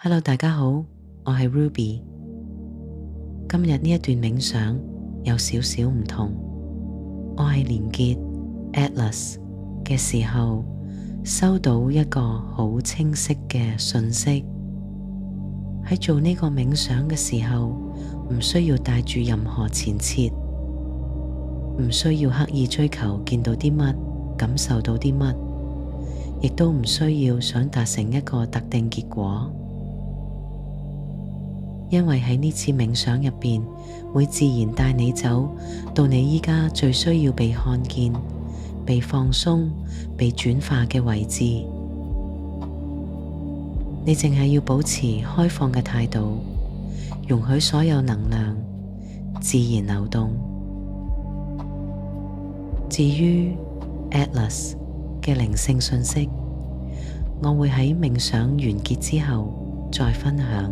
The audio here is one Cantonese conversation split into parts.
Hello，大家好，我係 Ruby。今日呢一段冥想有少少唔同，我係連結 Atlas 嘅時候，收到一個好清晰嘅訊息。喺做呢個冥想嘅時候，唔需要帶住任何前設，唔需要刻意追求見到啲乜，感受到啲乜，亦都唔需要想達成一個特定結果。因為喺呢次冥想入邊，會自然帶你走到你依家最需要被看見、被放鬆、被轉化嘅位置。你淨係要保持開放嘅態度，容許所有能量自然流動。至於 Atlas 嘅靈性訊息，我會喺冥想完結之後再分享。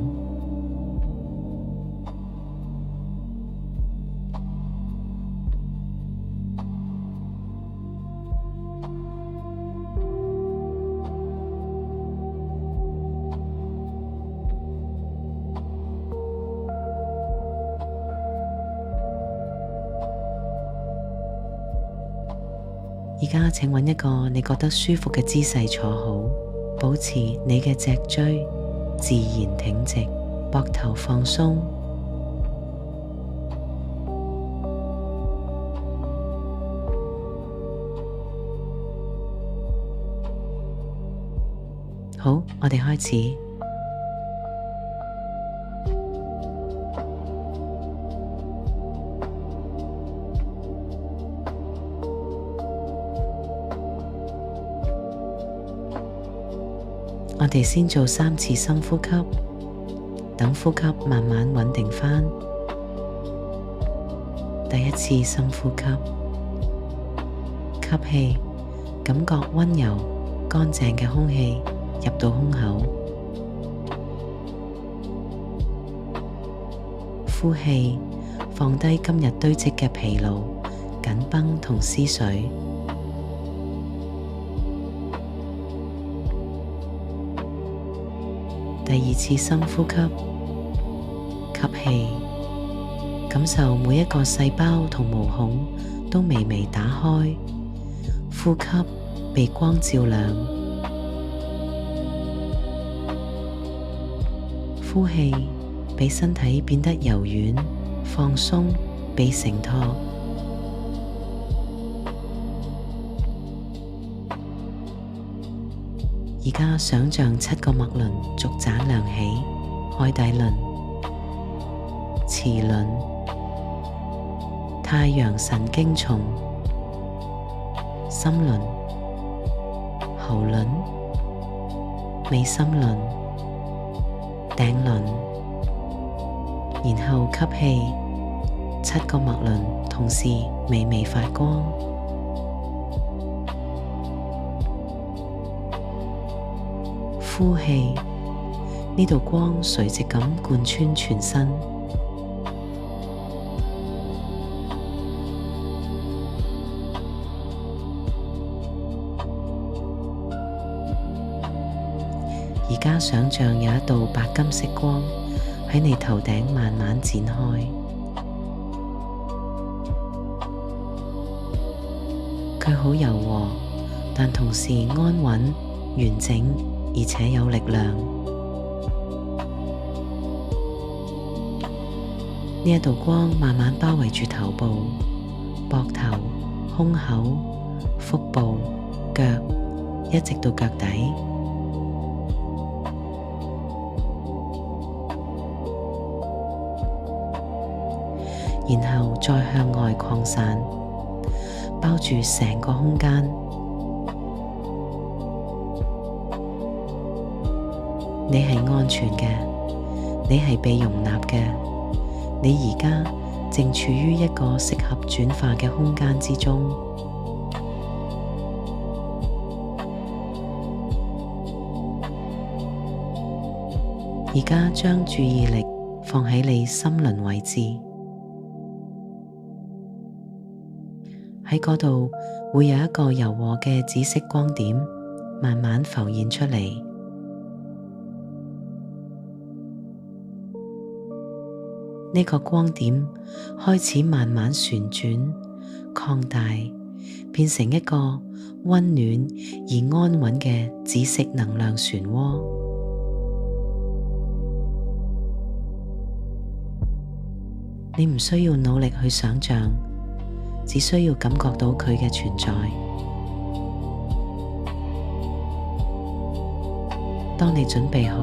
而家請揾一個你覺得舒服嘅姿勢坐好，保持你嘅脊椎自然挺直，膊頭放鬆。好，我哋開始。我哋先做3次深呼吸，等呼吸慢慢穩定返。第一次深呼吸，吸氣，感覺溫柔、乾淨嘅空氣入到胸口。呼氣，放低今日堆積嘅疲勞、緊繃同思緒。第二次深呼吸，吸氣，感受每一個細胞同毛孔都微微打開，呼吸被光照亮。呼氣，俾身體變得柔軟、放鬆，被承托。而家想像7個脈輪逐盞亮起：海底輪、臍輪、太陽神經叢、心輪、喉輪、眉心輪、頂輪。然後吸氣，7個脈輪同時微微發光。呼氣，呢道光垂直咁貫穿全身。而家想像有一道白金色光喺你頭頂慢慢展開，佢好柔和，但同時安穩、完整，而且有力量。呢一道光慢慢包圍住頭部、膊頭、胸口、腹部、腳，一直到腳底。然後再向外擴散，包住成個空間。你係安全嘅，你係被容納嘅，你而家正處於一個適合轉化嘅空間之中。而家將注意力放喺你心輪位置，喺嗰度會有一個柔和嘅紫色光點慢慢浮現出嚟。呢個光點開始慢慢旋轉、擴大，變成一個溫暖而安穩嘅紫色能量漩渦。你唔需要努力去想像，只需要感覺到佢嘅存在。當你準備好，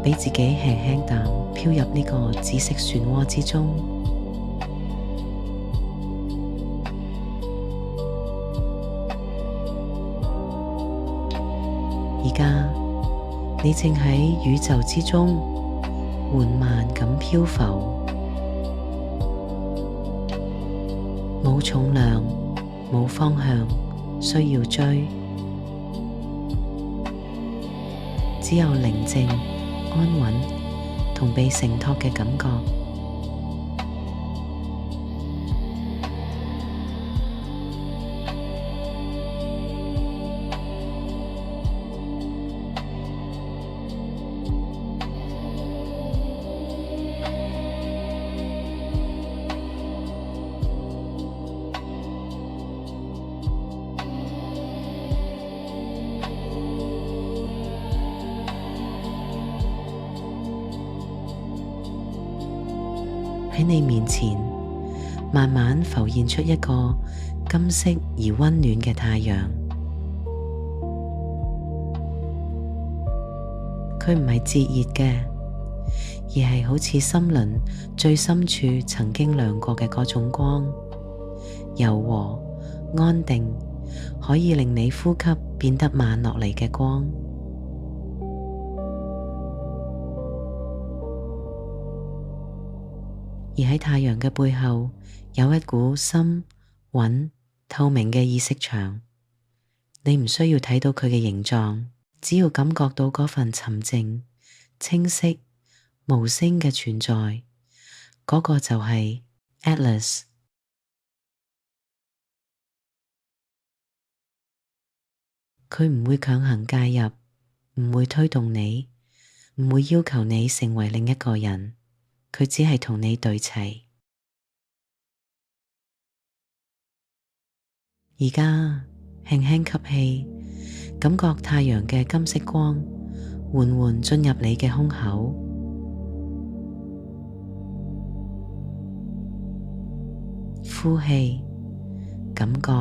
俾自己輕輕地飄入呢個紫色漩渦之中。而家你正喺宇宙之中緩慢咁漂浮，冇重量，冇方向需要追，只有寧靜、安穩同被承托嘅感覺。喺你面前，慢慢浮現出一個金色而溫暖嘅太陽。佢唔係炙熱嘅，而係好似心輪最深處曾經亮過嘅嗰種光，柔和、安定，可以令你呼吸變得慢落嚟嘅光。而喺太陽嘅背後，有一股深、穩、透明嘅意識場。你唔需要睇到佢嘅形狀，只要感覺到嗰份沉靜、清晰、無聲嘅存在，嗰個就係 Atlas。佢唔會強行介入，唔會推動你，唔會要求你成為另一個人。佢只係同你對齊。而家輕輕吸氣，感覺太陽嘅金色光緩緩進入你嘅胸口。呼氣，感覺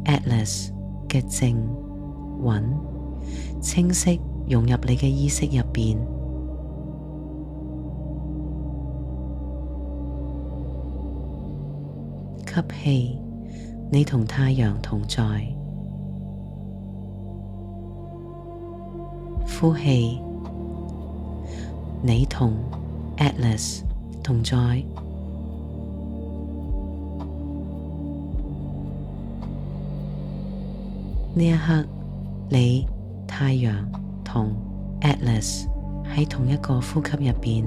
Atlas 嘅靜、穩、清晰融入你嘅意識入邊。吸氣，你同太陽同在。呼氣，你同 Atlas 同在。呢一刻，你、太陽同 Atlas 喺同一個呼吸入邊。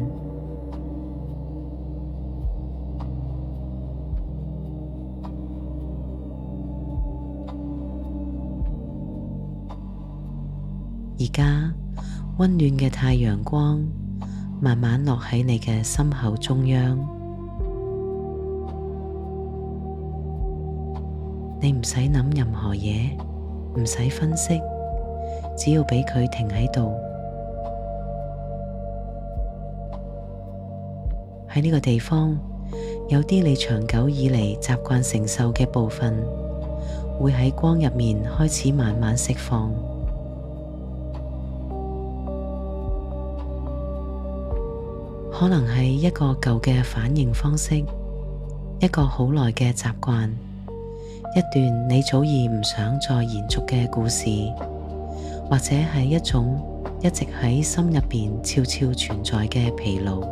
而家溫暖嘅太陽光慢慢落喺你嘅心口中央，你唔使諗任何嘢，唔使分析，只要俾佢停喺度。喺呢個地方，有啲你長久以嚟習慣承受嘅部分，會喺光入面開始慢慢釋放。可能係一個舊嘅反應方式，一個好耐嘅習慣，一段你早已唔想再延續嘅故事，或者係一種一直喺心入邊悄悄存在嘅疲勞。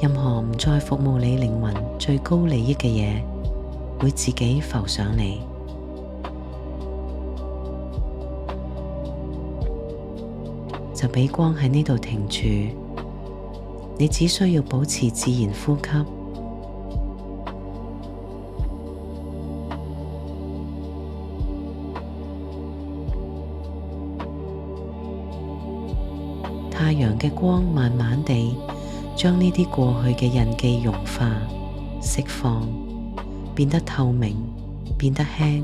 任何唔再服務你靈魂最高利益嘅嘢，會自己浮上嚟。就俾光喺呢度停住，你只需要保持自然呼吸。太陽嘅光慢慢地將呢啲過去嘅印記融化、釋放，變得透明，變得輕。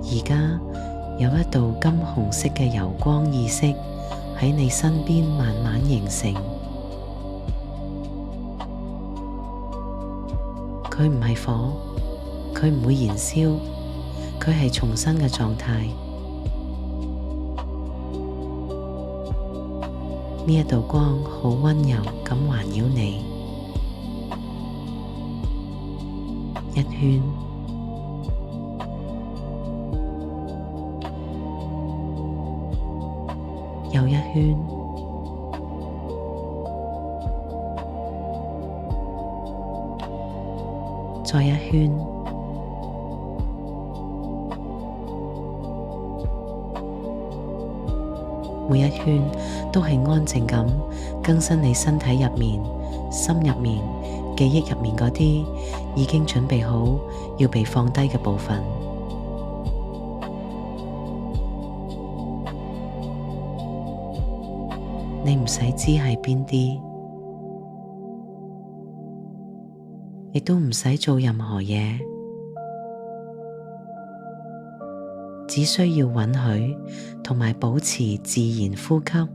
而家有一道金紅色嘅柔光意識喺你身邊慢慢形成，佢唔係火，佢唔會燃燒，佢係重生嘅狀態。呢一道光好溫柔咁環繞你，一圈，又一圈，再一圈，每一圈都係安靜咁更新你身體入面、心入面、記憶入面嗰啲已經準備好要被放低嘅部分。你唔使知係邊啲，亦都唔使做任何嘢，只需要允許同埋保持自然呼吸。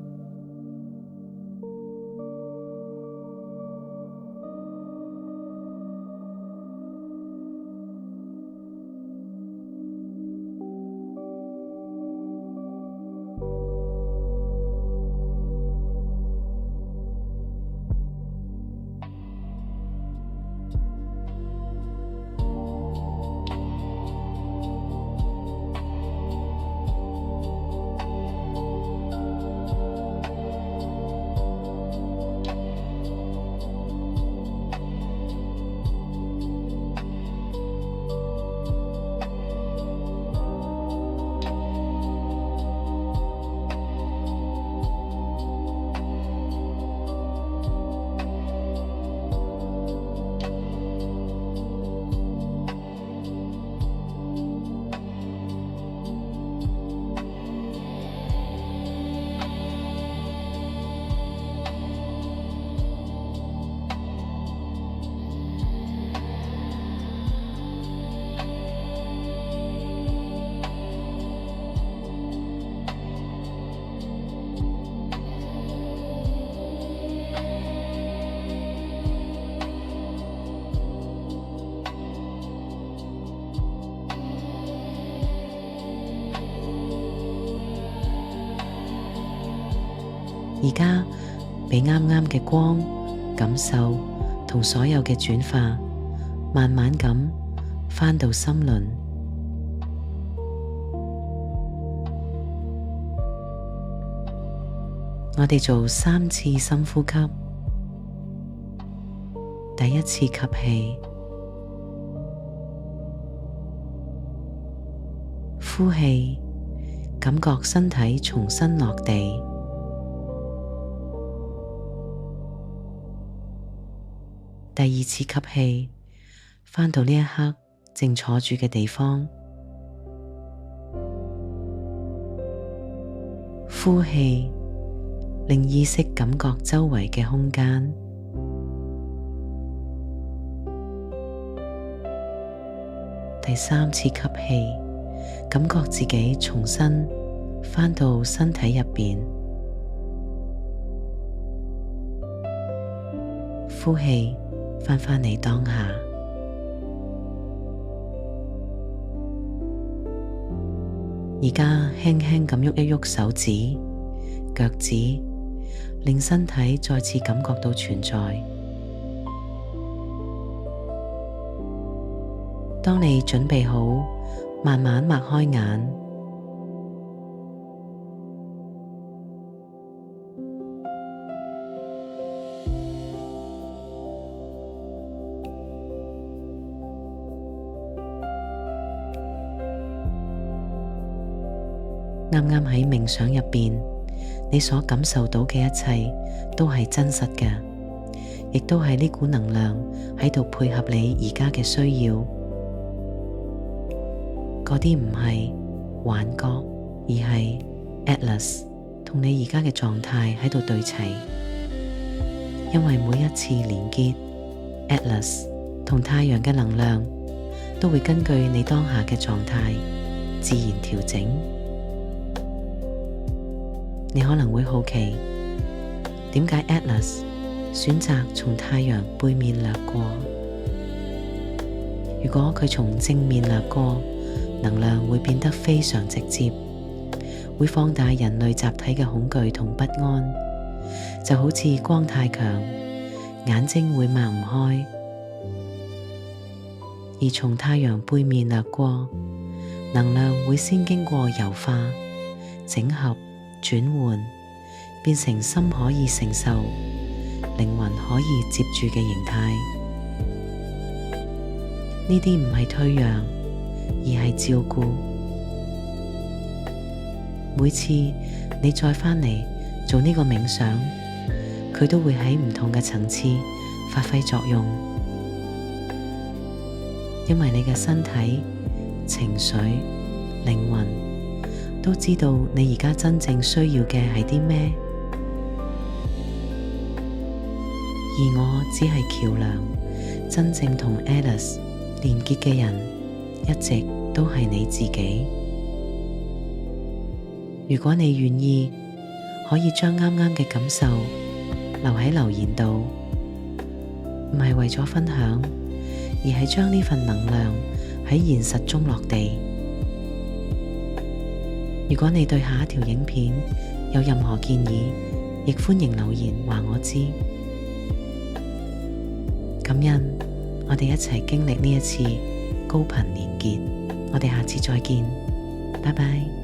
而家俾啱啱嘅光、感受同所有嘅轉化，慢慢咁返到心輪。我哋做3次深呼吸。第一次吸氣，呼氣，感覺身體重新落地。第二次吸氣，返到呢一刻正坐住嘅地方。呼氣，令意識感覺周圍嘅空間。第三次吸氣，感覺自己重新返到身體入邊。呼氣，返嚟當下。而家輕輕咁喐一喐手指、腳趾，令身體再次感覺到存在。當你準備好，慢慢擘開眼，啱啱喺冥想入邊，你所感受到嘅一切都係真實嘅，亦都係呢股能量喺度配合你而家嘅需要。嗰啲唔係幻覺，而係 Atlas 同你而家嘅狀態喺度對齊。因為每一次連結 Atlas 同太陽嘅能量，都會根據你當下嘅狀態自然調整。你可能會好奇，點解 Atlas 選擇從太陽背面掠過？如果佢從正面掠過，能量會變得非常直接，會放大人類集體嘅恐懼同不安，就好似光太強，眼睛會擘唔開。而從太陽背面掠過，能量會先經過柔化、整合、轉換，變成心可以承受、靈魂可以接住嘅形態。呢啲唔係退讓，而係照顧。每次你再返嚟做呢個冥想，佢都會喺唔同嘅層次發揮作用。因為你嘅身體、情緒、靈魂都知道你而家真正需要嘅係啲咩，而我只係橋樑，真正同 Atlas 連結嘅人一直都係你自己。如果你願意，可以將啱啱嘅感受留喺留言度，唔係為咗分享，而係將呢份能量喺現實中落地。如果你對下一條影片有任何建議，亦歡迎留言話我知。感恩，我哋一齊經歷呢一次高頻連結。我哋下次再見，拜拜。